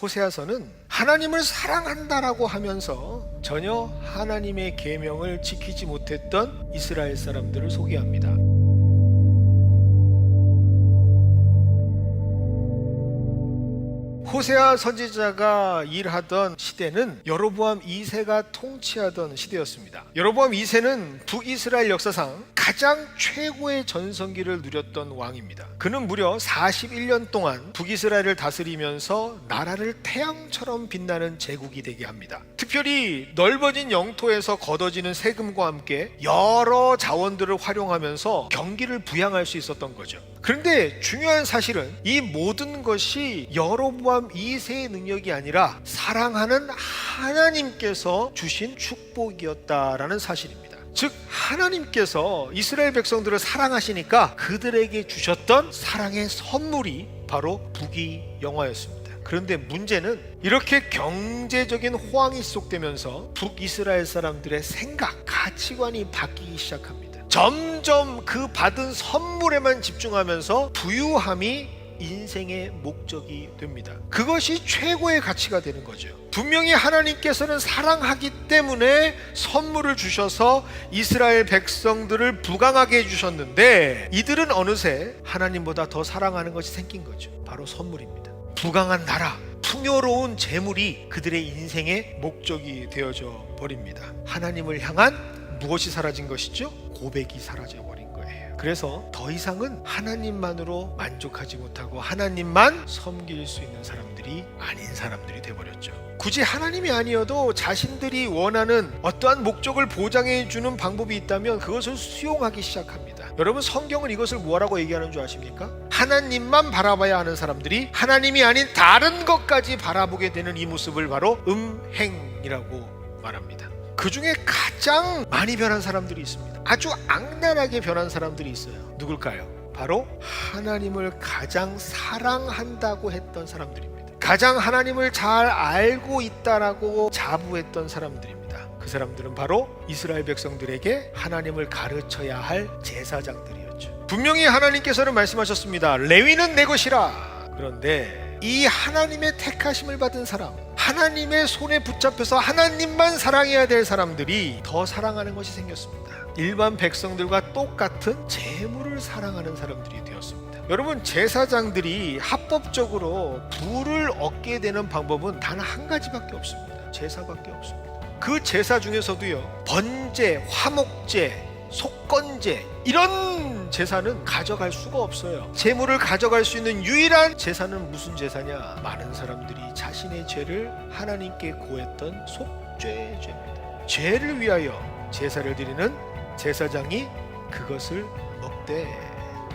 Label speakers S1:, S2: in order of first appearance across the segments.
S1: 호세아서는 하나님을 사랑한다라고 하면서 전혀 하나님의 계명을 지키지 못했던 이스라엘 사람들을 소개합니다. 호세아 선지자가 일하던 시대는 여로보암 2세가 통치하던 시대였습니다. 여로보암 2세는 북이스라엘 역사상 가장 최고의 전성기를 누렸던 왕입니다. 그는 무려 41년 동안 북이스라엘을 다스리면서 나라를 태양처럼 빛나는 제국이 되게 합니다. 특별히 넓어진 영토에서 걷어지는 세금과 함께 여러 자원들을 활용하면서 경기를 부양할 수 있었던 거죠. 그런데 중요한 사실은 이 모든 것이 여로보암 2세의 능력이 아니라 사랑하는 하나님께서 주신 축복이었다라는 사실입니다. 즉 하나님께서 이스라엘 백성들을 사랑하시니까 그들에게 주셨던 사랑의 선물이 바로 북이영화였습니다. 그런데 문제는 이렇게 경제적인 호황이 지속되면서 북이스라엘 사람들의 생각, 가치관이 바뀌기 시작합니다. 점점 그 받은 선물에만 집중하면서 부유함이 인생의 목적이 됩니다. 그것이 최고의 가치가 되는 거죠. 분명히 하나님께서는 사랑하기 때문에 선물을 주셔서 이스라엘 백성들을 부강하게 해주셨는데 이들은 어느새 하나님보다 더 사랑하는 것이 생긴 거죠. 바로 선물입니다. 부강한 나라, 풍요로운 재물이 그들의 인생의 목적이 되어져 버립니다. 하나님을 향한 무엇이 사라진 것이죠? 고백이 사라져 버린 거예요. 그래서 더 이상은 하나님만으로 만족하지 못하고 하나님만 섬길 수 있는 사람들이 아닌 사람들이 되어버렸죠. 굳이 하나님이 아니어도 자신들이 원하는 어떠한 목적을 보장해 주는 방법이 있다면 그것을 수용하기 시작합니다. 여러분, 성경은 이것을 뭐라고 얘기하는 줄 아십니까? 하나님만 바라봐야 하는 사람들이 하나님이 아닌 다른 것까지 바라보게 되는 이 모습을 바로 음행이라고 말합니다. 그 중에 가장 많이 변한 사람들이 있습니다. 아주 악랄하게 변한 사람들이 있어요. 누굴까요? 바로 하나님을 가장 사랑한다고 했던 사람들입니다. 가장 하나님을 잘 알고 있다라고 자부했던 사람들입니다. 그 사람들은 바로 이스라엘 백성들에게 하나님을 가르쳐야 할 제사장들이었죠. 분명히 하나님께서는 말씀하셨습니다. 레위는 내 것이라. 그런데 이 하나님의 택하심을 받은 사람, 하나님의 손에 붙잡혀서 하나님만 사랑해야 될 사람들이 더 사랑하는 것이 생겼습니다. 일반 백성들과 똑같은 재물을 사랑하는 사람들이 되었습니다. 여러분, 제사장들이 합법적으로 부를 얻게 되는 방법은 단 한 가지밖에 없습니다. 제사밖에 없습니다. 그 제사 중에서도요, 번제, 화목제, 속건제, 이런 제사는 가져갈 수가 없어요. 재물을 가져갈 수 있는 유일한 제사는 무슨 제사냐? 많은 사람들이 자신의 죄를 하나님께 고했던 속죄죄입니다. 죄를 위하여 제사를 드리는 제사장이 그것을 먹되,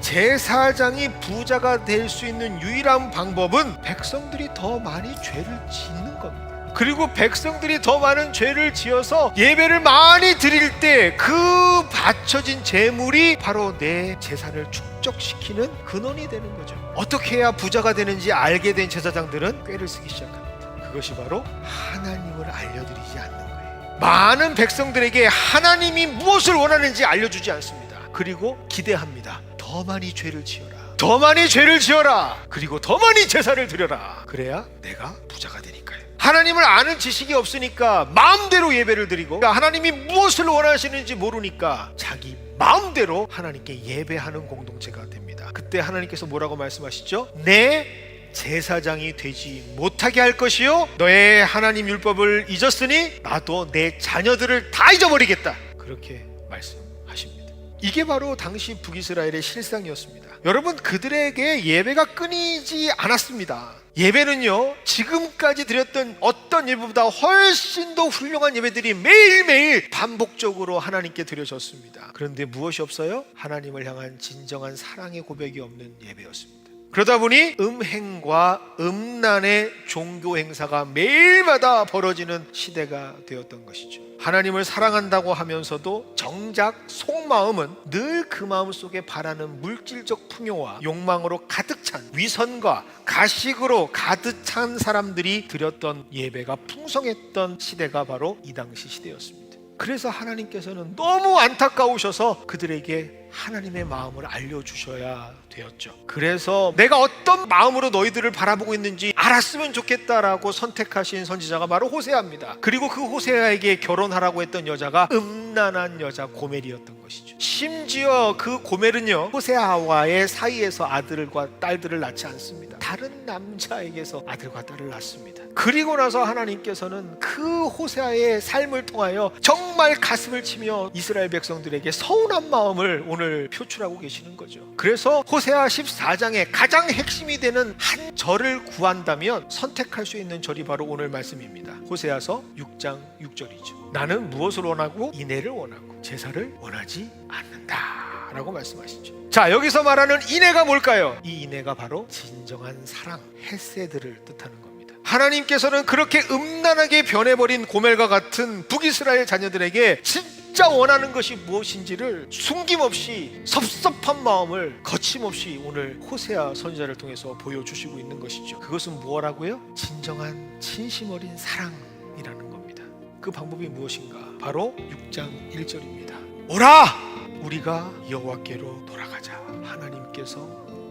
S1: 제사장이 부자가 될 수 있는 유일한 방법은 백성들이 더 많이 죄를 짓는 겁니다. 그리고 백성들이 더 많은 죄를 지어서 예배를 많이 드릴 때 그 바쳐진 재물이 바로 내 재산을 축적시키는 근원이 되는 거죠. 어떻게 해야 부자가 되는지 알게 된 제사장들은 꾀를 쓰기 시작합니다. 그것이 바로 하나님을 알려드리지 않는 거예요. 많은 백성들에게 하나님이 무엇을 원하는지 알려주지 않습니다. 그리고 기대합니다. 더 많이 죄를 지어라, 더 많이 죄를 지어라, 그리고 더 많이 제사를 드려라. 그래야 내가 부자가 되니까요. 하나님을 아는 지식이 없으니까 마음대로 예배를 드리고, 하나님이 무엇을 원하시는지 모르니까 자기 마음대로 하나님께 예배하는 공동체가 됩니다. 그때 하나님께서 뭐라고 말씀하시죠? 내 제사장이 되지 못하게 할 것이요, 너의 하나님 율법을 잊었으니 나도 내 자녀들을 다 잊어버리겠다. 그렇게 말씀하십니다. 이게 바로 당시 북이스라엘의 실상이었습니다. 여러분, 그들에게 예배가 끊이지 않았습니다. 예배는요, 지금까지 드렸던 어떤 예배보다 훨씬 더 훌륭한 예배들이 매일매일 반복적으로 하나님께 드려졌습니다. 그런데 무엇이 없어요? 하나님을 향한 진정한 사랑의 고백이 없는 예배였습니다. 그러다 보니 음행과 음란의 종교 행사가 매일마다 벌어지는 시대가 되었던 것이죠. 하나님을 사랑한다고 하면서도 정작 속마음은 늘 그 마음 속에 바라는 물질적 풍요와 욕망으로 가득 찬, 위선과 가식으로 가득 찬 사람들이 드렸던 예배가 풍성했던 시대가 바로 이 당시 시대였습니다. 그래서 하나님께서는 너무 안타까우셔서 그들에게 하나님의 마음을 알려주셔야 되었죠. 그래서 내가 어떤 마음으로 너희들을 바라보고 있는지 알았으면 좋겠다라고 선택하신 선지자가 바로 호세아입니다. 그리고 그 호세아에게 결혼하라고 했던 여자가 음란한 여자 고멜이었던 것이죠. 심지어 그 고멜은요, 호세아와의 사이에서 아들과 딸들을 낳지 않습니다. 다른 남자에게서 아들과 딸을 낳습니다. 그리고 나서 하나님께서는 그 호세아의 삶을 통하여 정말 가슴을 치며 이스라엘 백성들에게 서운한 마음을 오늘 표출하고 계시는 거죠. 그래서 호세아 14장에 가장 핵심이 되는 한 절을 구한다면 선택할 수 있는 절이 바로 오늘 말씀입니다. 호세아서 6장 6절이죠. 나는 무엇을 원하고 인애를 원하고 제사를 원하지 않는다 라고 말씀하시죠. 자, 여기서 말하는 인애가 뭘까요? 이 인애가 바로 진정한 사랑, 헤세드를 뜻하는 겁니다. 하나님께서는 그렇게 음란하게 변해버린 고멜과 같은 북이스라엘 자녀들에게 진짜 원하는 것이 무엇인지를 숨김없이 섭섭한 마음을 거침없이 오늘 호세아 선지자를 통해서 보여주시고 있는 것이죠. 그것은 무엇라고요? 진정한 진심 어린 사랑이라는 겁니다. 그 방법이 무엇인가? 바로 6장 1절입니다. 오라! 우리가 여호와께로 돌아가자. 하나님께서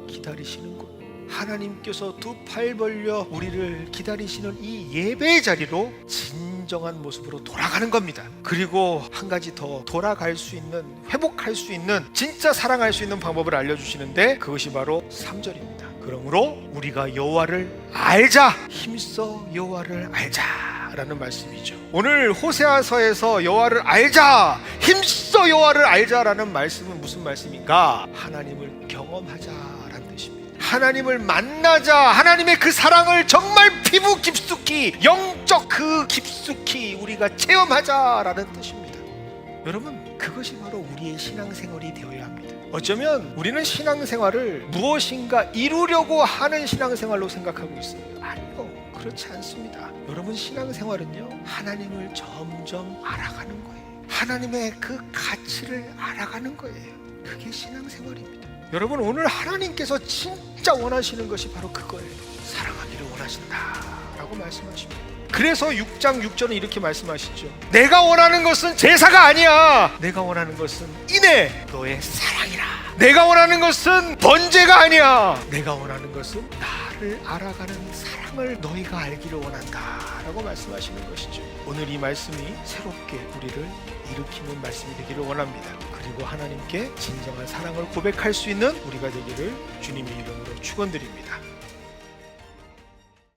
S1: 기다리시는 곳, 하나님께서 두 팔 벌려 우리를 기다리시는 이 예배의 자리로 진정한 모습으로 돌아가는 겁니다. 그리고 한 가지 더 돌아갈 수 있는, 회복할 수 있는, 진짜 사랑할 수 있는 방법을 알려주시는데 그것이 바로 3절입니다. 그러므로 우리가 여호와를 알자, 힘써 여호와를 알자 라는 말씀이죠. 오늘 호세아서에서 여호와를 알자, 힘써 여호와를 알자라는 말씀은 무슨 말씀인가? 하나님을 경험하자라는 뜻입니다. 하나님을 만나자, 하나님의 그 사랑을 정말 피부 깊숙이, 영적 그 깊숙이 우리가 체험하자라는 뜻입니다. 여러분, 그것이 바로 우리의 신앙생활이 되어야 합니다. 어쩌면 우리는 신앙생활을 무엇인가 이루려고 하는 신앙생활로 생각하고 있어요. 아니요, 그렇지 않습니다. 여러분, 신앙생활은요, 하나님을 점점 알아가는 거예요. 하나님의 그 가치를 알아가는 거예요. 그게 신앙생활입니다. 여러분, 오늘 하나님께서 진짜 원하시는 것이 바로 그거예요. 사랑하기를 원하신다 라고 말씀하십니다. 그래서 6장 6절은 이렇게 말씀하시죠. 내가 원하는 것은 제사가 아니야. 내가 원하는 것은 인애, 너의 사랑이라. 내가 원하는 것은 번제가 아니야. 내가 원하는 것은 나를 알아가는 사랑을 너희가 알기를 원한다 라고 말씀하시는 것이죠. 오늘 이 말씀이 새롭게 우리를 일으키는 말씀이 되기를 원합니다. 그리고 하나님께 진정한 사랑을 고백할 수 있는 우리가 되기를 주님의 이름으로 축원드립니다.